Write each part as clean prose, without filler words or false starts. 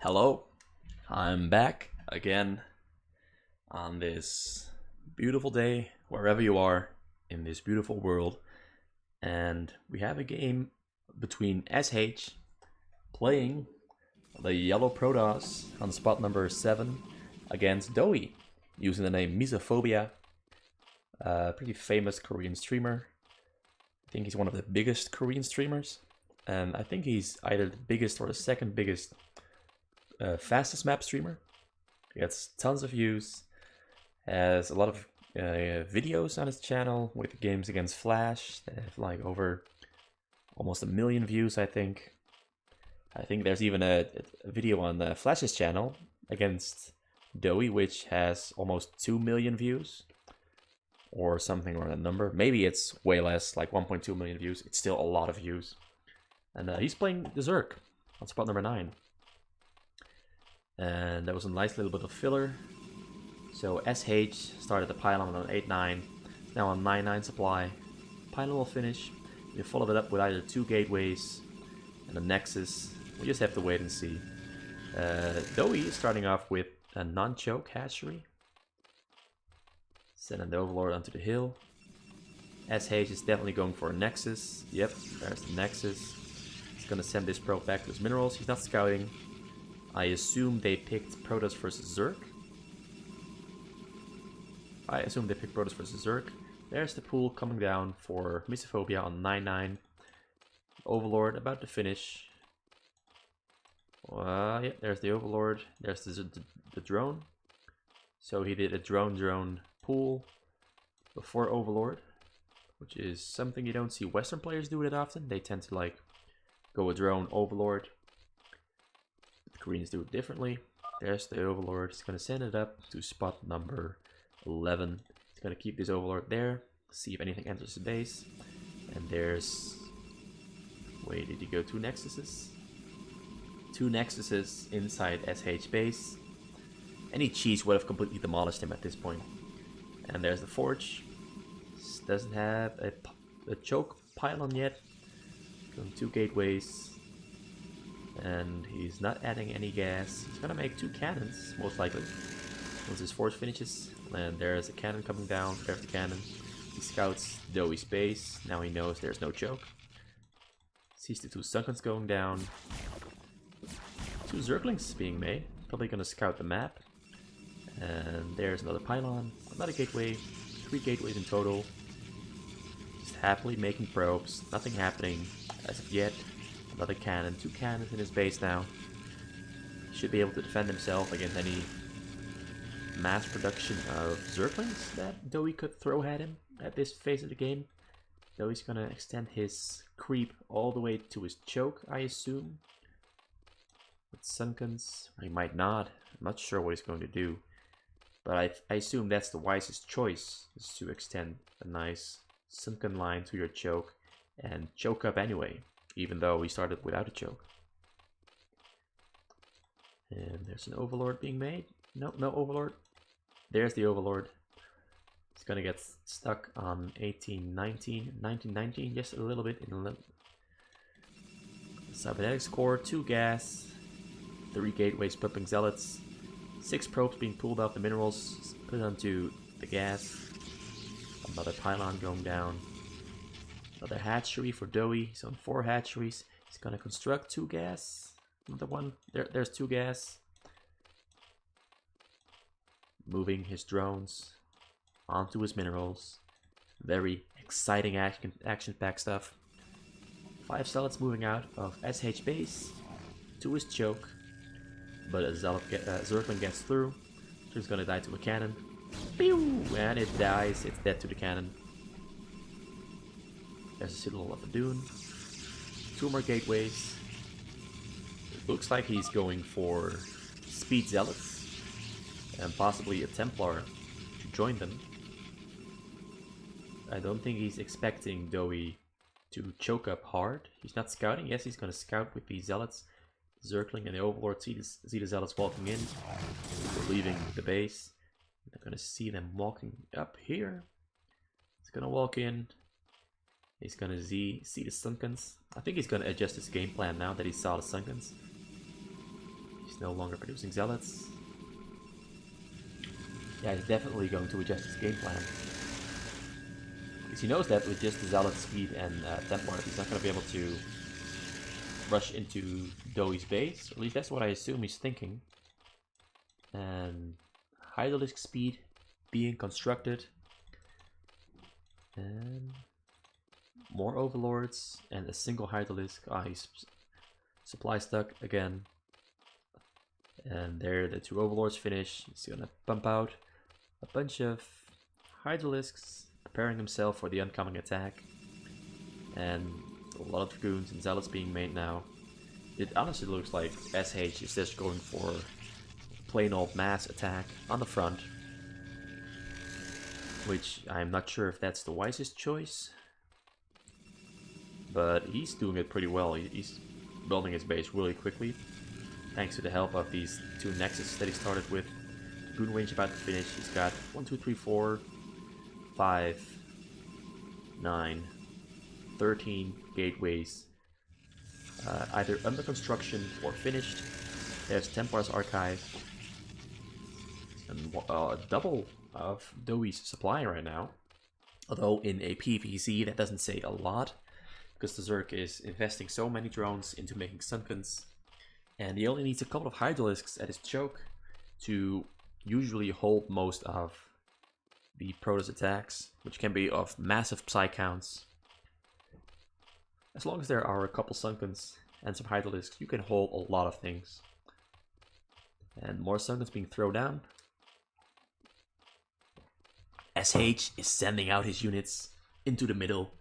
Hello, I'm back again on this beautiful day, wherever you are in this beautiful world. And we have a game between SH playing the Yellow Protoss on spot number 7 against DoE using the name Misophobia, a pretty famous Korean streamer. I think he's one of the biggest Korean streamers, and I think he's either the biggest or the second biggest fastest map streamer. He gets tons of views, has a lot of videos on his channel with games against Flash. They have like over almost 1 million views, I think. I think there's even a video on Flash's channel against DoE, which has almost 2 million views. Or something or that number. Maybe it's way less, like 1.2 million views. It's still a lot of views. And he's playing the Zerg on spot number 9. And that was a nice little bit of filler. So SH started the pylon on 8-9, now on 9-9 supply. Pylon will finish. We followed it up with either 2 gateways and a nexus. We just have to wait and see. DoE is starting off with a non-choke hatchery. Sending the Overlord onto the hill. SH is definitely going for a nexus. Yep, there's the nexus. He's gonna send this probe back to his minerals. He's not scouting. I assume they picked Protoss versus Zerg. There's the pool coming down for Misophobia on 9-9. Overlord about to finish. Yeah, there's the Overlord. There's the drone. So he did a drone pool before Overlord, which is something you don't see Western players do that often. They tend to like go a drone Overlord. The Koreans do it differently. There's the Overlord. He's going to send it up to spot number 11. He's going to keep this Overlord there, see if anything enters the base. And there's... Wait, did he go 2 Nexuses? 2 Nexuses inside SH base. Any cheese would have completely demolished him at this point. And there's the Forge. This doesn't have a choke pylon yet. Going 2 gateways. And he's not adding any gas. He's gonna make 2 cannons, most likely. Once his Forge finishes. And there's a cannon coming down. There's the cannon. He scouts DoE's base. Now he knows there's no choke. Sees the 2 Sunkens going down. 2 Zerglings being made. Probably gonna scout the map. And there's another pylon, another gateway, 3 gateways in total. Just happily making probes, nothing happening as of yet. Another cannon, 2 cannons in his base now. Should be able to defend himself against any mass production of Zerglings that DoE could throw at him at this phase of the game. DoE's gonna extend his creep all the way to his choke, I assume. With Sunkens, he might not. I'm not sure what he's going to do. But I assume that's the wisest choice, is to extend a nice sunken line to your choke and choke up anyway, even though we started without a choke. And there's an Overlord being made. Nope, no Overlord. There's the Overlord. He's gonna get stuck on 1919, just a little bit in the cybernetics core, 2 gas, 3 gateways pumping zealots. 6 probes being pulled out the minerals, put onto the gas. Another pylon going down. Another hatchery for DoE. He's on 4 hatcheries. He's gonna construct 2 gas. Another one. There's 2 gas. Moving his drones onto his minerals. Very exciting action-packed stuff. 5 zealots moving out of SH base to his choke. But a Zergling gets through. So he's gonna die to a cannon. Pew! And it dies. It's dead to the cannon. There's a Citadel of a Dune. 2 more gateways. It looks like he's going for Speed Zealots. And possibly a Templar to join them. I don't think he's expecting DoE to choke up hard. He's not scouting. Yes, he's gonna scout with these Zealots. Zergling and the Overlord see the Zealots walking in. They're leaving the base. They're gonna see them walking up here. He's gonna walk in. He's gonna see the Sunkens. I think he's gonna adjust his game plan now that he saw the Sunkens. He's no longer producing zealots. Yeah, he's definitely going to adjust his game plan. Because he knows that with just the zealot speed and Templar, he's not going to be able to rush into DoE's base. At least that's what I assume he's thinking. And Hydralisk speed being constructed. And more overlords and a single Hydralisk. Ah, he's supply stuck again. And there the two overlords finish. He's gonna pump out a bunch of Hydralisks, preparing himself for the oncoming attack. And a lot of dragoons and zealots being made now. It honestly looks like SH is just going for plain old mass attack on the front. Which I'm not sure if that's the wisest choice. But he's doing it pretty well. He's building his base really quickly. Thanks to the help of these two nexus that he started with. Dragoon range about to finish. He's got 1, 2, 3, 4, 5, 9, 13 gateways. Either under construction or finished. There's Templar's Archive. And a double of DoE's supply right now. Although in a PvZ that doesn't say a lot. Because the Zerg is investing so many drones into making Sunkens. And he only needs a couple of Hydralisks at his choke to usually hold most of the Protoss attacks, which can be of massive Psy counts. As long as there are a couple Sunkens and some Hydralisks, you can hold a lot of things. And more Sunkens being thrown down. SH is sending out his units into the middle.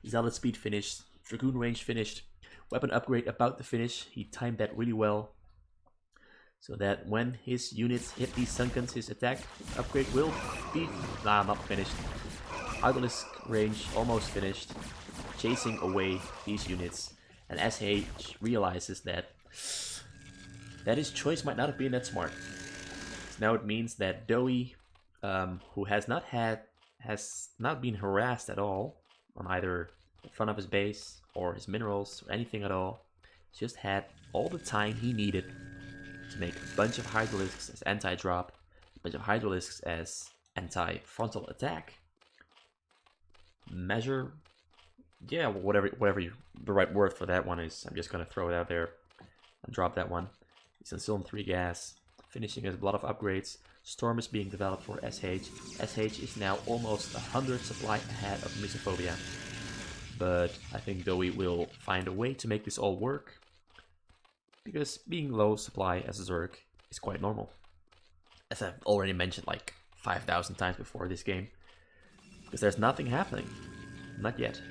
Zealot speed finished, Dragoon range finished, weapon upgrade about to finish. He timed that really well. So that when his units hit these Sunkens, his attack upgrade will be... not finished. Hydralisk range almost finished. Chasing away these units. And SH realizes that his choice might not have been that smart. So now it means that DoE, who has not been harassed at all on either the front of his base or his minerals or anything at all, just had all the time he needed to make a bunch of Hydralisks as anti-drop, a bunch of Hydralisks as anti-frontal attack. Measure, yeah, whatever the right word for that one is. I'm just gonna throw it out there and drop that one. He's still in 3 gas, finishing his lot of upgrades. Storm is being developed for SH. SH is now almost 100 supply ahead of Misophobia. But I think DoE will find a way to make this all work. Because being low supply as a Zerg is quite normal. As I've already mentioned like 5,000 times before this game. Because there's nothing happening. Not yet.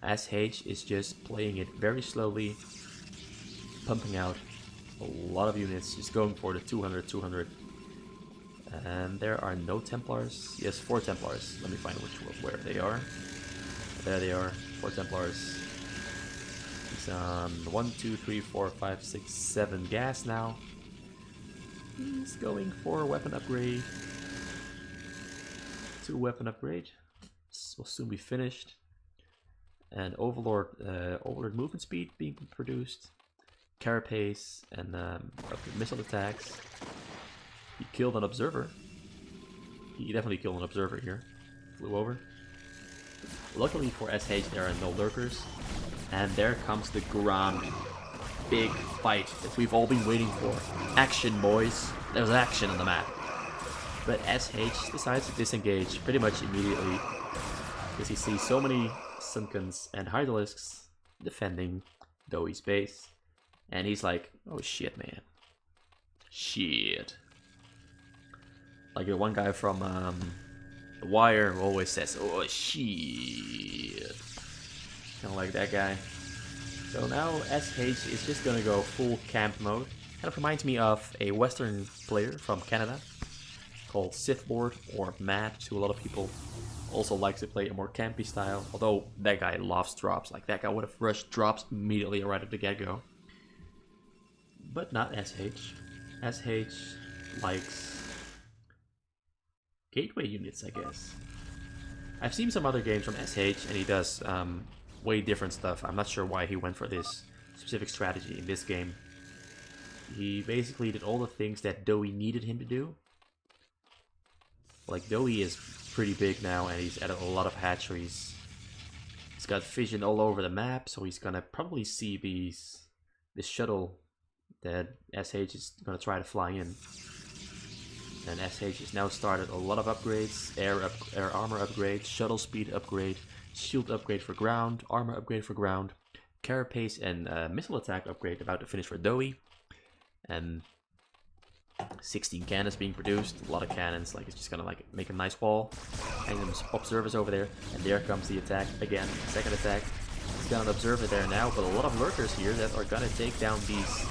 SH is just playing it very slowly. Pumping out a lot of units, just going for the 200. And there are no Templars. Yes, 4 Templars. Let me find where they are. There they are, 4 Templars. He's on 1, 2, 3, 4, 5, 6, 7 gas now. He's going for a weapon upgrade. 2 weapon upgrade. This will soon be finished. And Overlord movement speed being produced. Carapace and missile attacks. He killed an observer. He definitely killed an observer here. Flew over. Luckily for SH there are no lurkers. And there comes the grand big fight that we've all been waiting for. Action, boys. There's action on the map. But SH decides to disengage pretty much immediately. Because he sees so many Sunkens and Hydralisks defending DoE's base. And he's like, oh shit, man. Shit. Like the one guy from The Wire always says, oh shit. Kind of like that guy. So now SH is just gonna go full camp mode. Kind of reminds me of a Western player from Canada called Sithboard or Matt, who a lot of people also like to play a more campy style. Although that guy loves drops. Like that guy would have rushed drops immediately right at the get-go. But not SH. SH likes gateway units, I guess. I've seen some other games from SH and he does way different stuff. I'm not sure why he went for this specific strategy in this game. He basically did all the things that DoE needed him to do. Like, DoE is pretty big now, and he's added a lot of hatcheries. He's got vision all over the map, so he's gonna probably see this shuttle that SH is gonna try to fly in. And SH has now started a lot of upgrades: air armor upgrade, shuttle speed upgrade, shield upgrade for ground, armor upgrade for ground, carapace and missile attack upgrade about to finish for DoE. And 16 cannons being produced, a lot of cannons. Like, it's just gonna like make a nice wall, hang them observers over there, and there comes the attack again. Second attack. He's got an observer there now, but a lot of lurkers here that are gonna take down these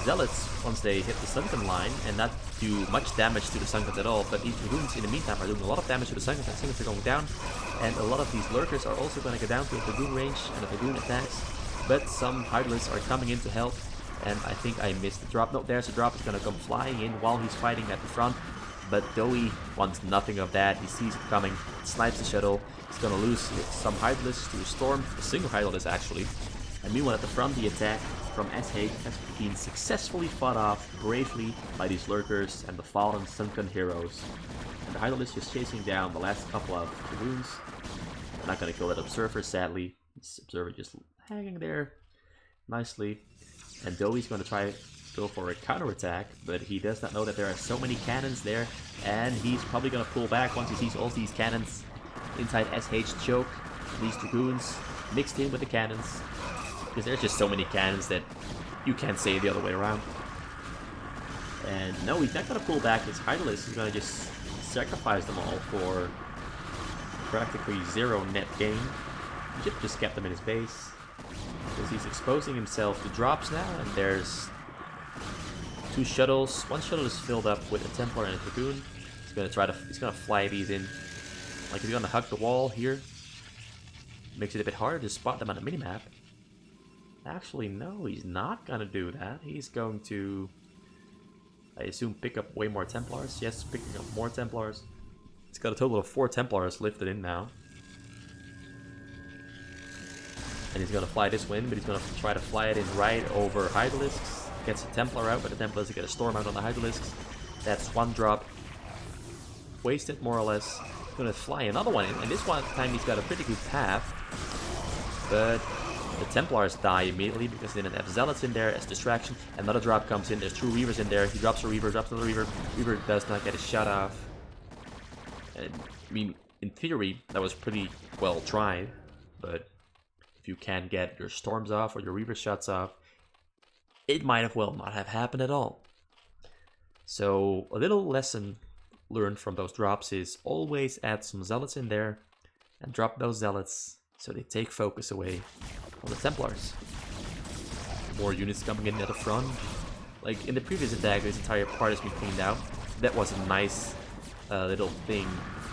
zealots once they hit the sunken line and not do much damage to the sunkens at all. But these dragoons in the meantime are doing a lot of damage to the sunkens. The sunkens are going down, and a lot of these lurkers are also going to get down to a dragoon range and a dragoon attacks. But some hydralisks are coming in to help, and I think I missed the drop. No, there's a drop. It's going to come flying in while he's fighting at the front. But DoE wants nothing of that. He sees it coming, snipes the shuttle. He's going to lose some hydralisks to a storm, a single hydralisk actually. And meanwhile at the front, the attack from SH has been successfully fought off bravely by these lurkers and the fallen sunken heroes. And the hydralisk is chasing down the last couple of dragoons. They're not going to kill that observer, sadly. This observer just hanging there nicely. And DoE's going to try to go for a counterattack, but he does not know that there are so many cannons there, and he's probably going to pull back once he sees all these cannons inside SH choke. These dragoons mixed in with the cannons, because there's just so many cannons that you can't say the other way around. And no, he's not going to pull back his hydralisk. He's going to just sacrifice them all for practically 0 net gain. Just kept them in his base, because he's exposing himself to drops now. And there's 2 shuttles. One shuttle is filled up with a Templar and a Dragoon. He's gonna fly these in. Like, he's gonna hug the wall here. Makes it a bit harder to spot them on the minimap. Actually, no, he's not gonna do that. He's going to, I assume, pick up way more Templars. Yes, picking up more Templars. He's got a total of 4 Templars lifted in now. And he's gonna fly this win, but he's gonna try to fly it in right over Hydralisks. Gets a Templar out, but the Templar doesn't get a Storm out on the Hydralisks. That's 1 drop. Wasted, more or less. He's gonna fly another one in, and this one time he's got a pretty good path. But the Templars die immediately because they didn't have Zealots in there as distraction. Another drop comes in, there's 2 Reavers in there. He drops a Reaver, drops another Reaver. Reaver does not get a shot off. And, I mean, in theory, that was pretty well tried, but if you can't get your Storms off or your Reaver shots off, it might have well not have happened at all. So a little lesson learned from those drops is always add some Zealots in there and drop those Zealots so they take focus away from the Templars. More units coming in at the front. Like in the previous attack, this entire part has been cleaned out. That was a nice little thing,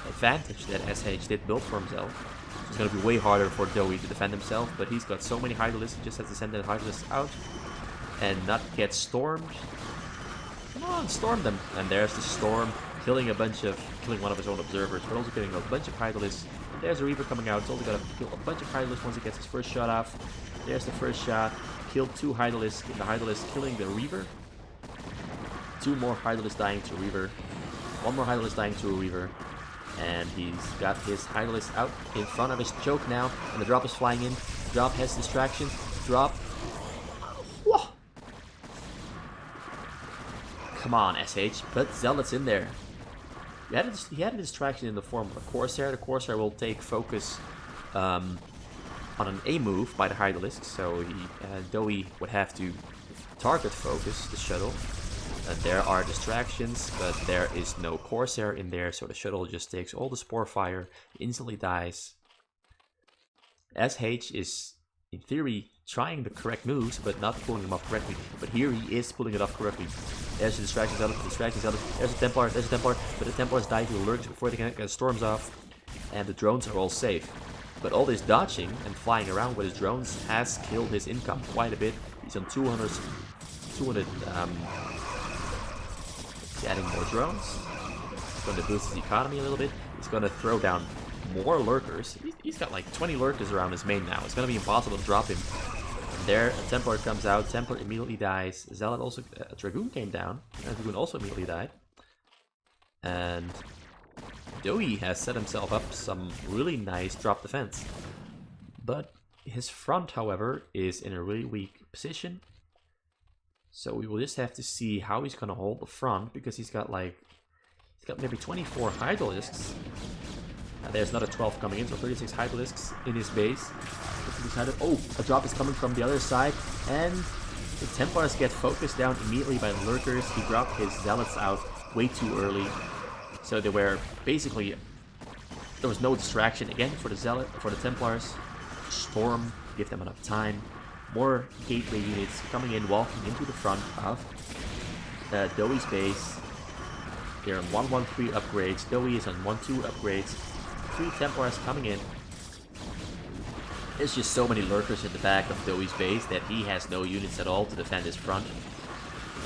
advantage that SH did build for himself. It's going to be way harder for DoE to defend himself, but he's got so many Hydralisks, he just has to send the Hydralisks out and not get stormed. Come on, storm them. And there's the storm, killing one of his own observers, but also killing a bunch of Hydralisks. There's a Reaver coming out. It's only gonna kill a bunch of Hydralisks once he gets his first shot off. There's the first shot. Killed 2 Hydralisks. The Hydralisk killing the Reaver. 2 more Hydralisks dying to Reaver. 1 more Hydralisk dying to a Reaver. And he's got his Hydralisk out in front of his choke now. And the drop is flying in. Drop has distraction. Drop. Whoa! Come on, SH. Put Zealots in there. He had a distraction in the form of a Corsair. The Corsair will take focus on an A move by the Hydralisk. So DoE would have to target focus the shuttle. There are distractions, but there is no Corsair in there, so the shuttle just takes all the spore fire, instantly dies. SH is, in theory, trying the correct moves, but not pulling them off correctly. But here he is pulling it off correctly. There's a distraction zealot, there's a Templar, but the Templars die to the lurks before they can get storms off, and the drones are all safe. But all this dodging and flying around with his drones has killed his income quite a bit. He's on 200. He's adding more drones. He's going to boost his economy a little bit. He's going to throw down more lurkers. He's got like 20 lurkers around his main now. It's going to be impossible to drop him. There, a Templar comes out. Templar immediately dies. Zealot also... a Dragoon came down. And Dragoon also immediately died. And DoE has set himself up some really nice drop defense. But his front, however, is in a really weak position. So we will just have to see how he's going to hold the front, because he's got like... he's got maybe 24 Hydralisks. And there's another 12 coming in, so 36 Hydralisks in his base. Oh, a drop is coming from the other side, and the Templars get focused down immediately by the Lurkers. He dropped his Zealots out way too early, so they were basically... there was no distraction again for the Templars. Storm, give them enough time. More gateway units coming in, walking into the front of DoE's base. They're on 113 upgrades. DoE is on 12 upgrades. 3 Templars coming in. There's just so many Lurkers in the back of DoE's base that he has no units at all to defend his front.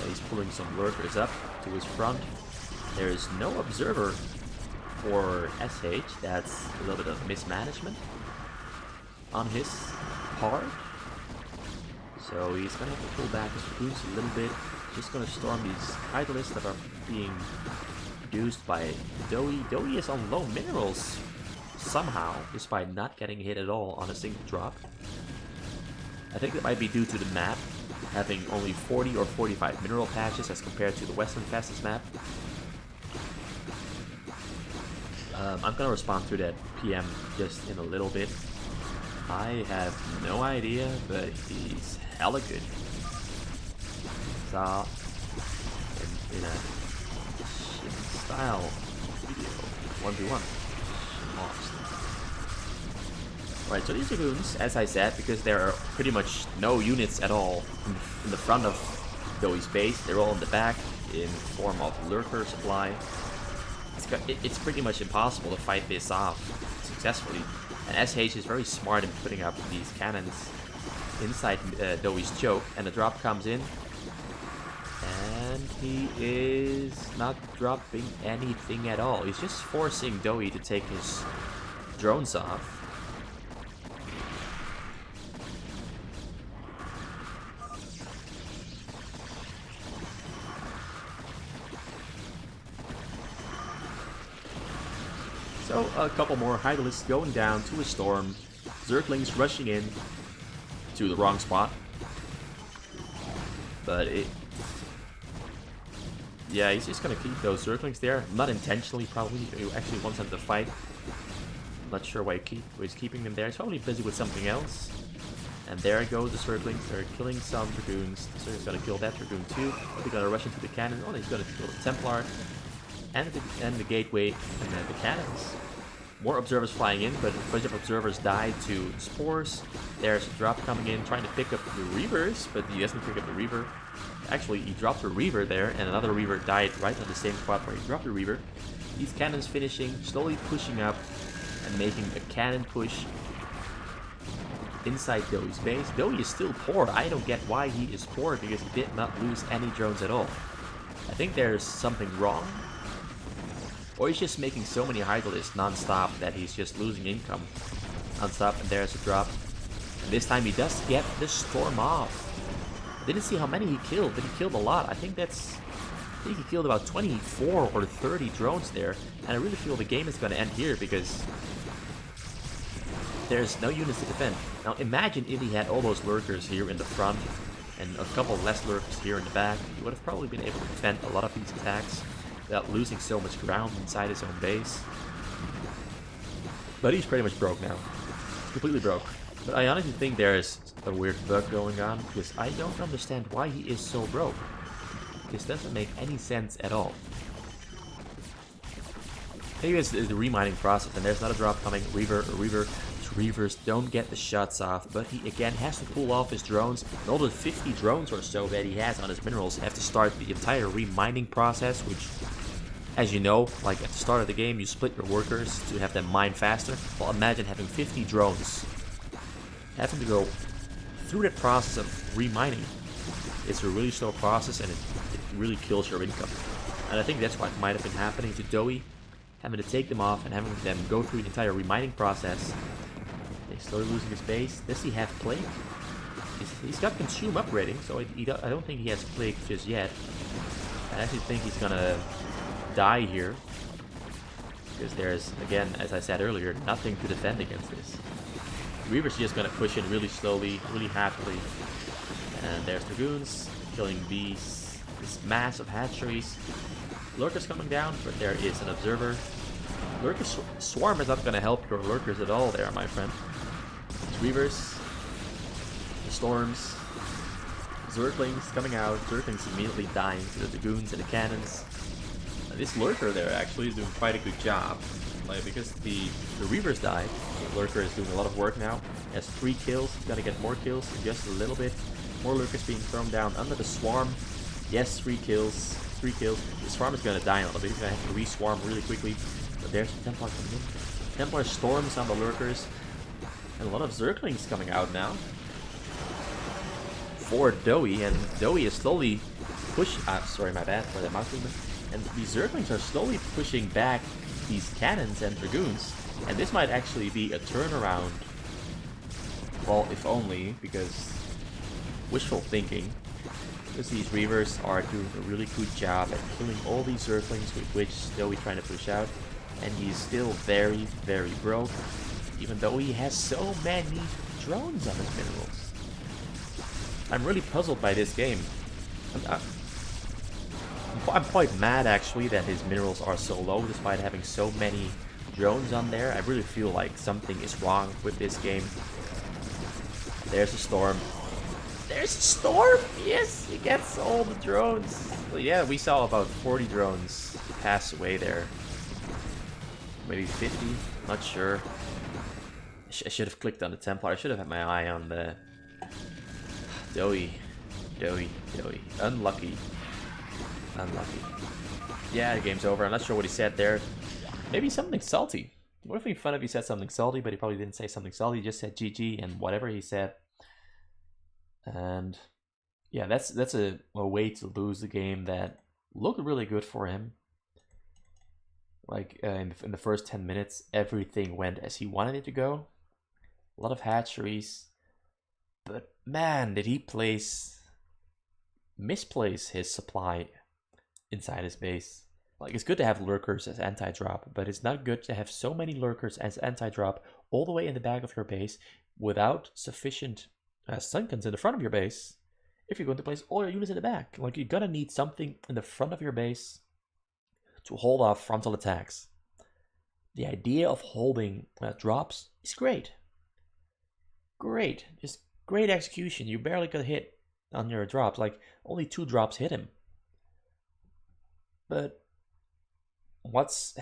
He's pulling some Lurkers up to his front. There's no Observer for SH. That's a little bit of mismanagement on his part. So he's going to have to pull back his recruits a little bit. Just going to storm these Hydralisks that are being produced by DoE. DoE is on low minerals somehow, despite not getting hit at all on a single drop. I think that might be due to the map having only 40 or 45 mineral patches as compared to the Western fastest map. I'm gonna respond to that PM just in a little bit. I have no idea, but he's hella good. So, in a style video, 1v1. Lost. Right, so these Dragoons, as I said, because there are pretty much no units at all in the front of DoE's base, they're all in the back in form of Lurker supply. It's pretty much impossible to fight this off successfully. And SH is very smart in putting up these cannons inside DoE's choke, and the drop comes in. And he is not dropping anything at all. He's just forcing DoE to take his drones off. So a couple more Hydralisks going down to a storm. Zerglings rushing in to the wrong spot. But yeah, he's just gonna keep those Zerglings there. Not intentionally, probably. He actually wants them to fight. I'm not sure why he's keeping them there. He's probably busy with something else. And there go the Zerglings. They're killing some Dragoons. So he's gonna kill that Dragoon too. They're gonna rush into the cannon. Oh, he's gonna kill the Templar. And the gateway and then the cannons. More observers flying in, but a bunch of observers died to spores. There's a drop coming in, trying to pick up the Reavers, but he doesn't pick up the Reaver. Actually, he dropped a Reaver there, and another Reaver died right on the same spot where he dropped the Reaver. These cannons finishing, slowly pushing up, and making a cannon push inside DoE's base. DoE is still poor. I don't get why he is poor, because he did not lose any drones at all. I think there's something wrong. Or he's just making so many Hydralisks non-stop that he's just losing income non-stop. And there's a drop. And this time he does get the storm off. I didn't see how many he killed, but he killed a lot. I think he killed about 24 or 30 drones there. And I really feel the game is going to end here because there's no units to defend. Now imagine if he had all those Lurkers here in the front and a couple less Lurkers here in the back. He would have probably been able to defend a lot of these attacks without losing so much ground inside his own base. But he's pretty much broke now. Completely broke. But I honestly think there's a weird bug going on, because I don't understand why he is so broke. This doesn't make any sense at all. Maybe it's the remining process, and there's another drop coming. Reavers don't get the shots off, but he again has to pull off his drones. And all the 50 drones or so that he has on his minerals have to start the entire remining process, which, as you know, like at the start of the game, you split your workers to have them mine faster. Well, imagine having 50 drones, having to go through that process of remining. It's a really slow process, and it really kills your income. And I think that's what might have been happening to DoE, having to take them off and having them go through the entire remining process. He's slowly losing his base. Does he have Plague? He's got Consume upgrading, so I don't think he has Plague just yet. I actually think he's gonna die here. Because there's, again, as I said earlier, nothing to defend against this. Reaver's just gonna push in really slowly, really happily. And there's Dragoons, killing bees, this mass of hatcheries. Lurkers coming down, but there is an Observer. Lurker Swarm is not gonna help your Lurkers at all there, my friend. It's Reavers, the Storms, Zerglings coming out, Zerglings immediately dying to the Dragoons and the Cannons. This Lurker there actually is doing quite a good job. Like, because the Reavers died, the Lurker is doing a lot of work now. He has 3 kills, he's gonna get more kills in just a little bit. More Lurkers being thrown down under the Swarm. Yes, 3 kills. 3 kills. The Swarm is gonna die in a little bit, he's gonna have to re-swarm really quickly. But there's the Templar coming in. Templar storms on the Lurkers. And a lot of Zerglings coming out now. For DoE, and DoE is slowly sorry, my bad for the mouse movement. And these Zerglings are slowly pushing back these Cannons and Dragoons. And this might actually be a turnaround. Well, if only, because wishful thinking. Because these Reavers are doing a really good job at killing all these Zerglings with which DoE trying to push out. And he's still very, very broke. Even though he has so many drones on his minerals. I'm really puzzled by this game. I'm quite mad actually that his minerals are so low despite having so many drones on there. I really feel like something is wrong with this game. There's a Storm. There's a Storm! Yes, he gets all the drones. Well, yeah, we saw about 40 drones pass away there. Maybe 50, not sure. I should have clicked on the Templar. I should have had my eye on the DoE. Unlucky. Unlucky. Yeah, the game's over. I'm not sure what he said there. Maybe something salty. It would have been fun if he said something salty, but he probably didn't say something salty. He just said GG and whatever he said. And yeah, that's a way to lose the game that looked really good for him. Like in the first 10 minutes, everything went as he wanted it to go. A lot of hatcheries. But man, did he misplace his supply inside his base. Like, it's good to have Lurkers as anti-drop, but it's not good to have so many Lurkers as anti-drop all the way in the back of your base without sufficient stun guns in the front of your base if you're going to place all your units in the back. Like, you're gonna need something in the front of your base to hold off frontal attacks. The idea of holding drops is great. Great. Just great execution. You barely got hit on your drops. Like, only 2 drops hit him. But what's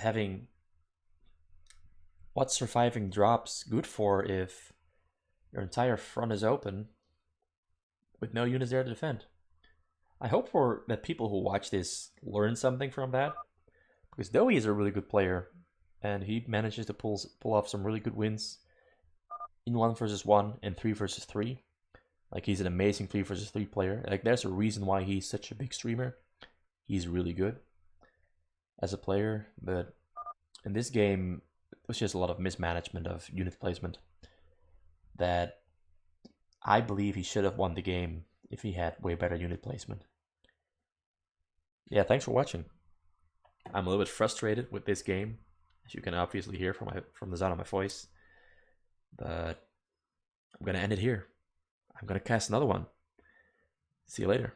surviving drops good for if your entire front is open with no units there to defend? I hope that people who watch this learn something from that, because DoE is a really good player and he manages to pull off some really good wins in 1 versus 1 and 3 versus 3. Like, he's an amazing 3 versus 3 player. Like, there's a reason why he's such a big streamer. He's really good as a player, but in this game, it was just a lot of mismanagement of unit placement that I believe he should have won the game if he had way better unit placement. Yeah, thanks for watching. I'm a little bit frustrated with this game, as you can obviously hear from the sound of my voice, but I'm gonna end it here. I'm gonna cast another one. See you later.